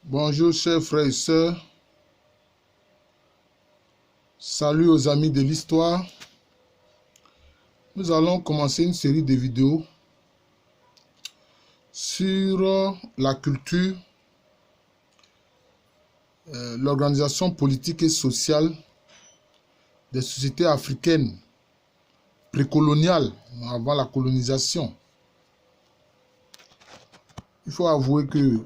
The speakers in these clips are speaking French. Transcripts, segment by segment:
Bonjour chers frères et sœurs, salut aux amis de l'histoire. Nous allons commencer une série de vidéos sur la culture, l'organisation politique et sociale des sociétés africaines précoloniales, avant la colonisation. Il faut avouer que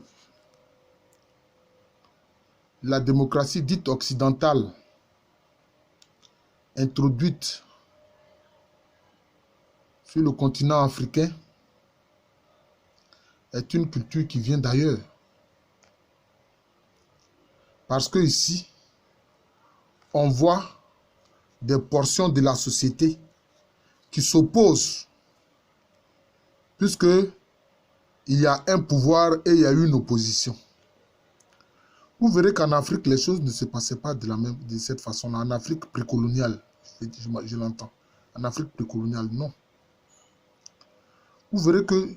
la démocratie dite occidentale, introduite sur le continent africain, est une culture qui vient d'ailleurs. Parce que ici, on voit des portions de la société qui s'opposent, puisque il y a un pouvoir et il y a une opposition. Vous verrez qu'en Afrique, les choses ne se passaient pas de cette façon. En Afrique précoloniale, je l'entends. En Afrique précoloniale, non. Vous verrez que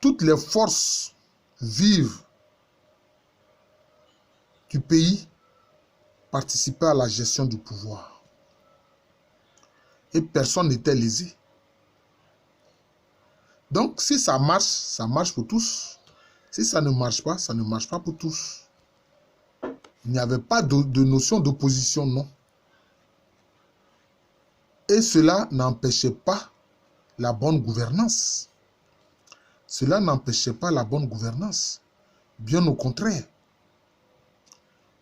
toutes les forces vives du pays participaient à la gestion du pouvoir. Et personne n'était lésé. Donc, si ça marche pour tous. Si ça ne marche pas, ça ne marche pas pour tous. Il n'y avait pas de notion d'opposition, non. Et cela n'empêchait pas la bonne gouvernance. Cela n'empêchait pas la bonne gouvernance. Bien au contraire.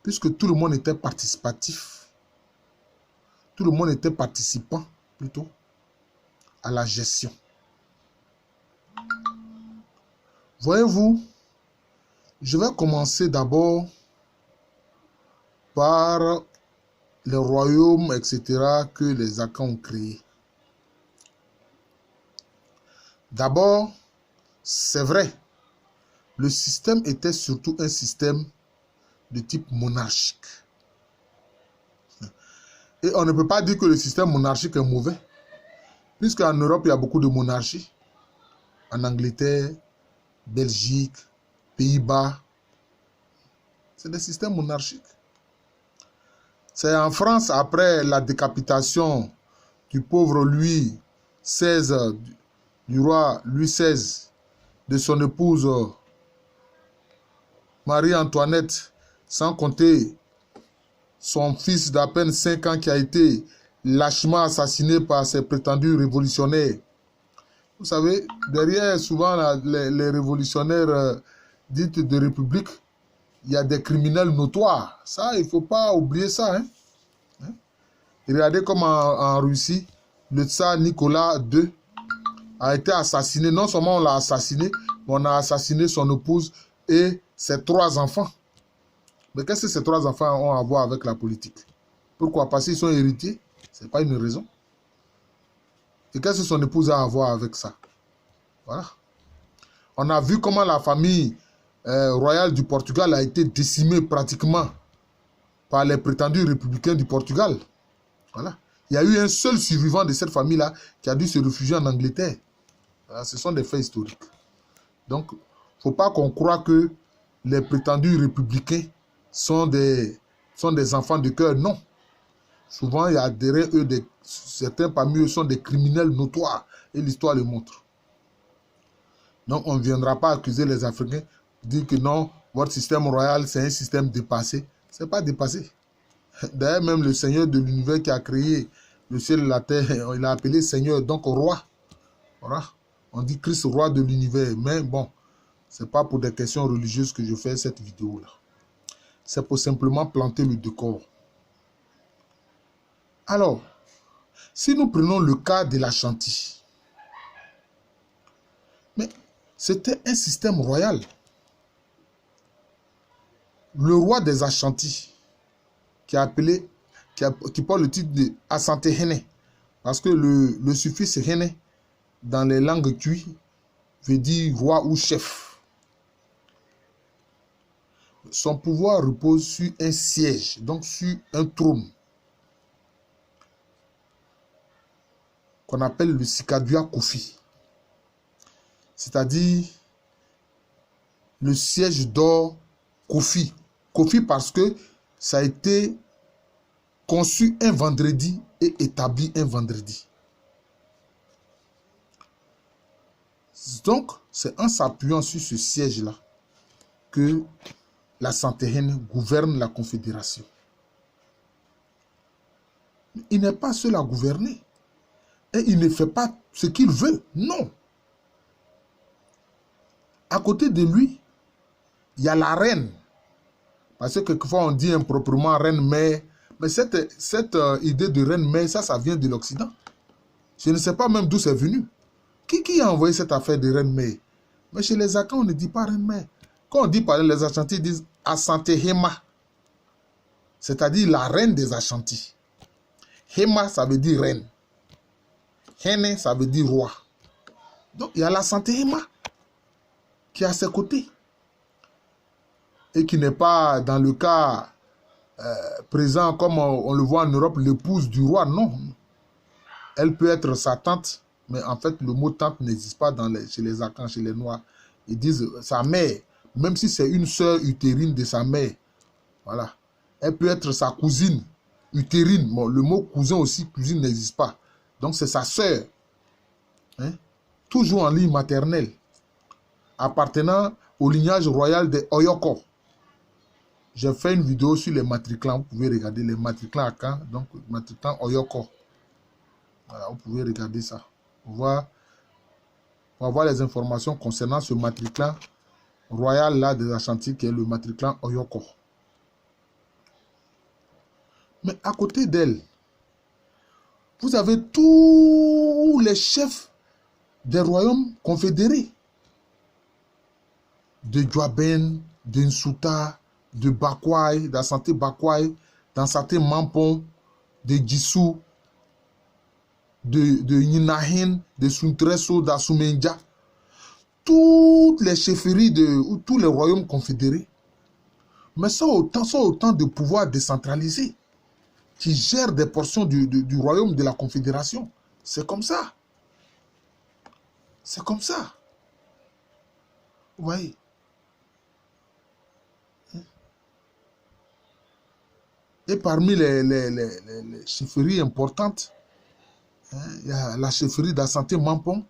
Puisque tout le monde était participatif. Tout le monde était participant, plutôt, à la gestion. Voyez-vous, je vais commencer d'abord par les royaumes, etc., que les Akans ont créés. D'abord, c'est vrai, le système était surtout un système de type monarchique. Et on ne peut pas dire que le système monarchique est mauvais, puisqu'en Europe, il y a beaucoup de monarchies. En Angleterre, Belgique, Pays-Bas, c'est des systèmes monarchiques. C'est en France, après la décapitation du pauvre Louis XVI, du roi Louis XVI, de son épouse Marie-Antoinette, sans compter son fils d'à peine 5 ans qui a été lâchement assassiné par ses prétendus révolutionnaires. Vous savez, derrière souvent les révolutionnaires dits de République, il y a des criminels notoires. Ça, il ne faut pas oublier ça. Regardez comme en Russie, le tsar Nicolas II a été assassiné. Non seulement on l'a assassiné, mais on a assassiné son épouse et ses 3 enfants. Mais qu'est-ce que ces 3 enfants ont à voir avec la politique? Pourquoi? Parce qu'ils sont héritiers? Ce n'est pas une raison. Et qu'est-ce que son épouse a à voir avec ça? Voilà. On a vu comment la famille royale du Portugal a été décimée pratiquement par les prétendus républicains du Portugal. Voilà. Il y a eu un seul survivant de cette famille-là qui a dû se réfugier en Angleterre. Voilà, ce sont des faits historiques. Donc, il ne faut pas qu'on croie que les prétendus républicains sont des enfants de cœur. Non. Souvent, il y a derrière eux, certains parmi eux sont des criminels notoires. Et l'histoire le montre. Donc, on ne viendra pas accuser les Africains, dire que non, votre système royal, c'est un système dépassé. Ce n'est pas dépassé. D'ailleurs, même le Seigneur de l'univers qui a créé le ciel et la terre, il a appelé Seigneur, donc roi. Voilà. On dit Christ, roi de l'univers. Mais bon, ce n'est pas pour des questions religieuses que je fais cette vidéo-là. C'est pour simplement planter le décor. Alors, si nous prenons le cas de l'Ashanti, mais c'était un système royal. Le roi des Ashanti, qui porte le titre de Asante Hene, parce que le suffixe Hene, dans les langues tui, veut dire roi ou chef. Son pouvoir repose sur un siège, donc sur un trône, qu'on appelle le Sikadua Kofi. C'est-à-dire le siège d'or Kofi. Kofi parce que ça a été conçu un vendredi et établi un vendredi. Donc, c'est en s'appuyant sur ce siège-là que la Santéhene gouverne la Confédération. Il n'est pas seul à gouverner. Et il ne fait pas ce qu'il veut. Non. À côté de lui, il y a la reine. Parce que quelquefois on dit improprement reine-mère. Mais cette idée de reine-mère, ça vient de l'Occident. Je ne sais pas même d'où c'est venu. Qui a envoyé cette affaire de reine-mère? Mais chez les Akans, on ne dit pas reine-mère. Quand on dit parler, les Ashantis disent Asante Hema. C'est-à-dire la reine des Ashantis. Hema, ça veut dire reine. Hene, ça veut dire roi. Donc, il y a la Santé Hema qui est à ses côtés. Et qui n'est pas, dans le cas présent, comme on le voit en Europe, l'épouse du roi. Non. Elle peut être sa tante, mais en fait, le mot tante n'existe pas chez les Akans, chez les Noirs. Ils disent sa mère, même si c'est une sœur utérine de sa mère. Voilà. Elle peut être sa cousine utérine. Bon, le mot cousin aussi, cousine n'existe pas. Donc, c'est sa sœur. Hein? Toujours en ligne maternelle. Appartenant au lignage royal des Oyoko. J'ai fait une vidéo sur les matriclans. Vous pouvez regarder les matriclans Akan. Donc, matriclans Oyoko. Voilà, vous pouvez regarder ça. On va voir les informations concernant ce matriclan royal là des Ashantis qui est le matriclan Oyoko. Mais à côté d'elle, vous avez tous les chefs des royaumes confédérés. De Djuaben, de Nsuta, de Bakwai, d'Asante Bakwai, d'Ansante Mampon, de Djissou, de Ninahin, de Suntreso, d'Asumenja. Toutes les chefferies ou tous les royaumes confédérés. Mais ça autant de pouvoirs décentralisés qui gèrent des portions du royaume de la confédération. C'est comme ça. C'est comme ça. Vous voyez. Et parmi les chefferies importantes, il y a la chefferie d'Asante Mampon,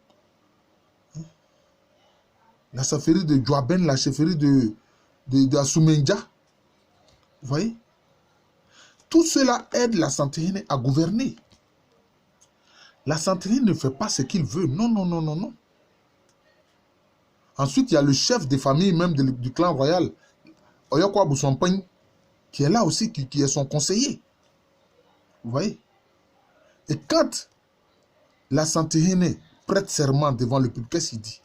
la chefferie de Djuaben, la chefferie de Asumenja. Vous voyez? Tout cela aide la Santéhene à gouverner. La Santéhene ne fait pas ce qu'il veut. Non, non, non, non, non. Ensuite, il y a le chef des familles même du clan royal, Oyoko Abousompagne, qui est là aussi, qui est son conseiller. Vous voyez? Et quand la Santéhene prête serment devant le peuple, qu'est-ce qu'il dit?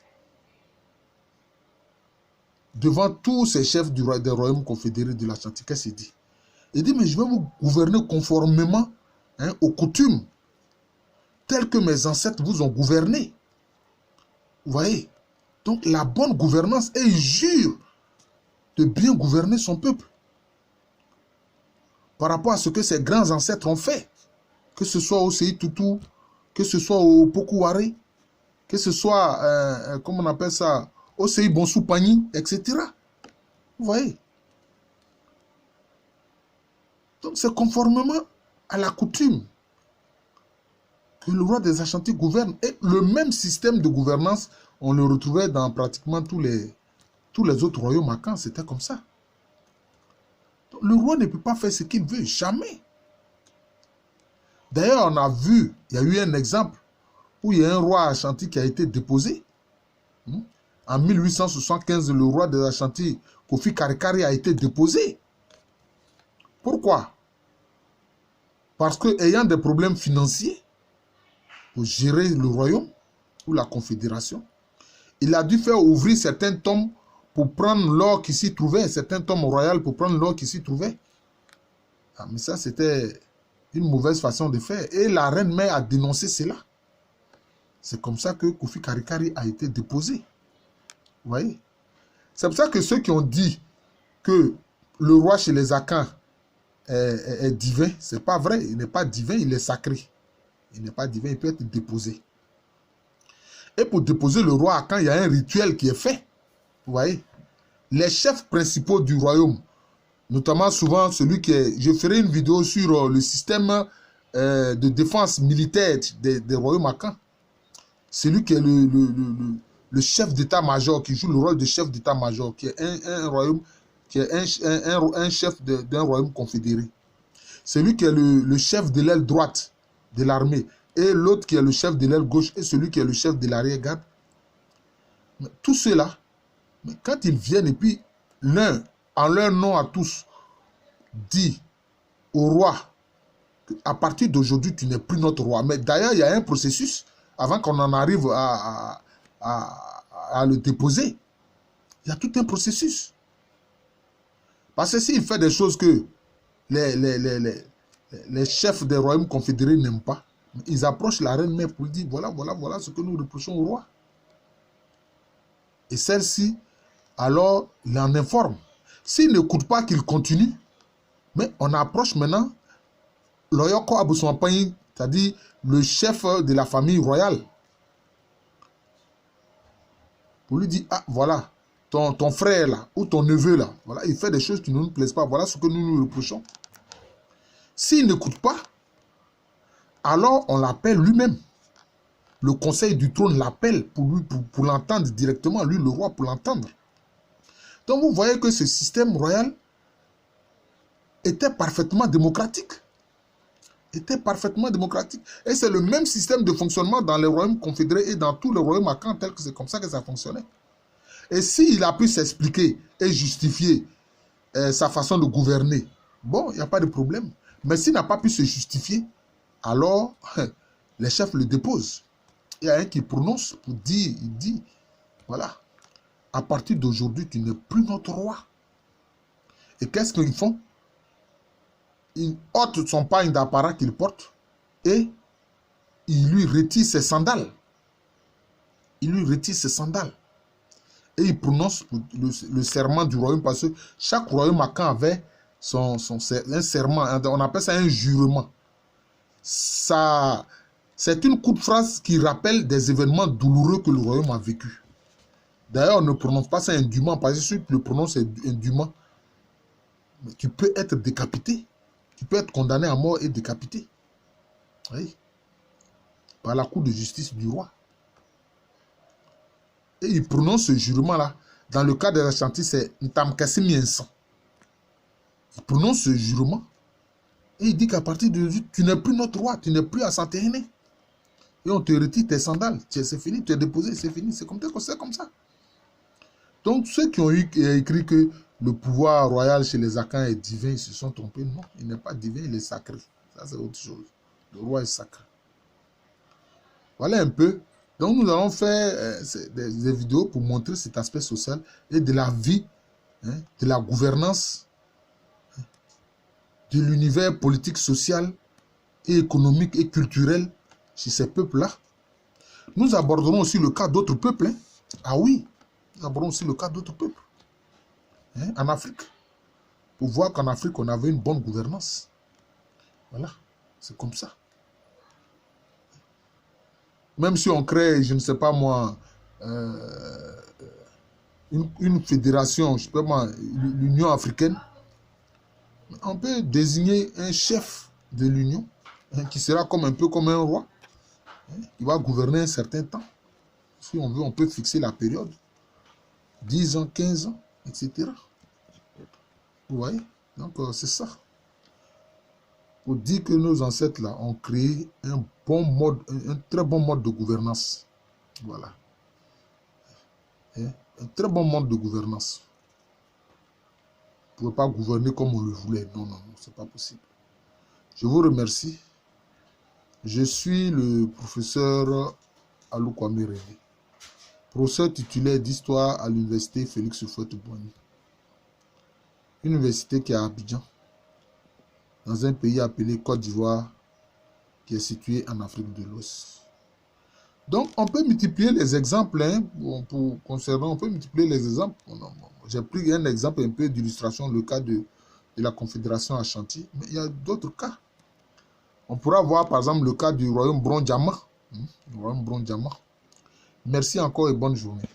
Devant tous ces chefs des royaumes confédérés de l'Ashanti, qu'est-ce qu'il dit? Il dit, mais je vais vous gouverner conformément aux coutumes, telles que mes ancêtres vous ont gouverné. Vous voyez? Donc la bonne gouvernance, et il jure de bien gouverner son peuple. Par rapport à ce que ses grands ancêtres ont fait. Que ce soit au Séi Toutou, que ce soit au Pokouare, que ce soit, comment on appelle ça, au Séi Bonsou Pani, etc. Vous voyez? Donc c'est conformément à la coutume que le roi des Ashantis gouverne. Et le même système de gouvernance, on le retrouvait dans pratiquement tous les autres royaumes Akans. C'était comme ça. Donc, le roi ne peut pas faire ce qu'il veut, jamais. D'ailleurs, on a vu, il y a eu un exemple où il y a un roi Ashanti qui a été déposé. En 1875, le roi des Ashantis, Kofi Karikari, a été déposé. Pourquoi? Parce que, ayant des problèmes financiers pour gérer le royaume ou la confédération, il a dû faire ouvrir certains tombes pour prendre l'or qui s'y trouvait, certains tombes royales pour prendre l'or qui s'y trouvait. Ah, mais ça, c'était une mauvaise façon de faire. Et la reine-mère a dénoncé cela. C'est comme ça que Kofi Karikari a été déposé. Vous voyez? C'est pour ça que ceux qui ont dit que le roi chez les Akans est divin, ce n'est pas vrai. Il n'est pas divin, il est sacré. Il n'est pas divin, il peut être déposé. Et pour déposer le roi Akan, il y a un rituel qui est fait. Vous voyez? les chefs principaux du royaume, notamment souvent celui qui est... Je ferai une vidéo sur le système de défense militaire des royaumes Akan. Celui qui est le chef d'état-major, qui joue le rôle de chef d'état-major, qui est un royaume, qui est un chef d'un royaume confédéré. Celui qui est le chef de l'aile droite de l'armée, et l'autre qui est le chef de l'aile gauche, et celui qui est le chef de l'arrière-garde. Tout cela, quand ils viennent, et puis l'un, en leur nom à tous, dit au roi, à partir d'aujourd'hui, tu n'es plus notre roi. Mais d'ailleurs, il y a un processus, avant qu'on en arrive à le déposer. Il y a tout un processus. Parce que s'il fait des choses que les chefs des royaumes confédérés n'aiment pas, ils approchent la reine mère pour lui dire, voilà ce que nous reprochons au roi. Et celle-ci, alors, il en informe. S'il n'écoute pas, qu'il continue, mais on approche maintenant Loyoko Aboussouampagne, c'est-à-dire le chef de la famille royale, pour lui dire, ah voilà, ton frère là, ou ton neveu là, voilà, il fait des choses qui ne nous plaisent pas, voilà ce que nous nous reprochons. S'il n'écoute pas, alors on l'appelle lui-même. Le conseil du trône l'appelle pour l'entendre directement, lui le roi, pour l'entendre. Donc vous voyez que ce système royal était parfaitement démocratique. Et c'est le même système de fonctionnement dans les royaumes confédérés et dans tous les royaumes Akan, tel que c'est comme ça que ça fonctionnait. Et s'il a pu s'expliquer et justifier sa façon de gouverner, bon, il n'y a pas de problème. Mais s'il n'a pas pu se justifier, alors les chefs le déposent. Il y a un qui prononce pour dire, il dit, voilà, à partir d'aujourd'hui, tu n'es plus notre roi. Et qu'est-ce qu'ils font? Ils ôtent son pagne d'apparat qu'il porte et il lui retire ses sandales. Et il prononce le serment du royaume, parce que chaque royaume Akan avait un serment, on appelle ça un jurement. C'est une courte phrase qui rappelle des événements douloureux que le royaume a vécu. D'ailleurs, on ne prononce pas ça indûment, parce que si tu le prononces indûment, tu peux être décapité. Tu peux être condamné à mort et décapité. Oui. Par la cour de justice du roi. Et il prononce ce jurement-là. Dans le cas de l'Ashanti, c'est Ntamkasimiensan. Il prononce ce jurement. Et il dit qu'à partir d'aujourd'hui, tu n'es plus notre roi, tu n'es plus à Santéhéné. Et on te retire tes sandales. C'est fini, tu es déposé, c'est fini. C'est comme ça. Donc, ceux qui ont écrit que le pouvoir royal chez les Akans est divin, ils se sont trompés. Non, il n'est pas divin, il est sacré. Ça, c'est autre chose. Le roi est sacré. Voilà un peu. Donc, nous allons faire des vidéos pour montrer cet aspect social et de la vie, de la gouvernance, de l'univers politique, social et économique et culturel chez ces peuples-là. Nous aborderons aussi le cas d'autres peuples. Ah oui, nous aborderons aussi le cas d'autres peuples. En Afrique. Pour voir qu'en Afrique, on avait une bonne gouvernance. Voilà, c'est comme ça. Même si on crée, je ne sais pas moi, une fédération, je sais pas moi, l'Union africaine, on peut désigner un chef de l'Union qui sera un peu comme un roi. Il va gouverner un certain temps. Si on veut, on peut fixer la période. 10 ans, 15 ans, etc. Vous voyez? Donc, c'est ça. Pour dire que nos ancêtres là ont créé un très bon mode de gouvernance. Voilà. Un très bon mode de gouvernance. On ne pouvait pas gouverner comme on le voulait. Non, c'est pas possible. Je vous remercie. Je suis le professeur Alou Kwame René, professeur titulaire d'histoire à l'université Félix Houphouët-Boigny. Université qui est à Abidjan, dans un pays appelé Côte d'Ivoire, qui est situé en Afrique de l'Ouest. Donc, on peut multiplier les exemples, on peut multiplier les exemples. J'ai pris un exemple un peu d'illustration, le cas de la Confédération Ashanti, mais il y a d'autres cas. On pourra voir par exemple le cas du royaume Brondjama. Merci encore et bonne journée.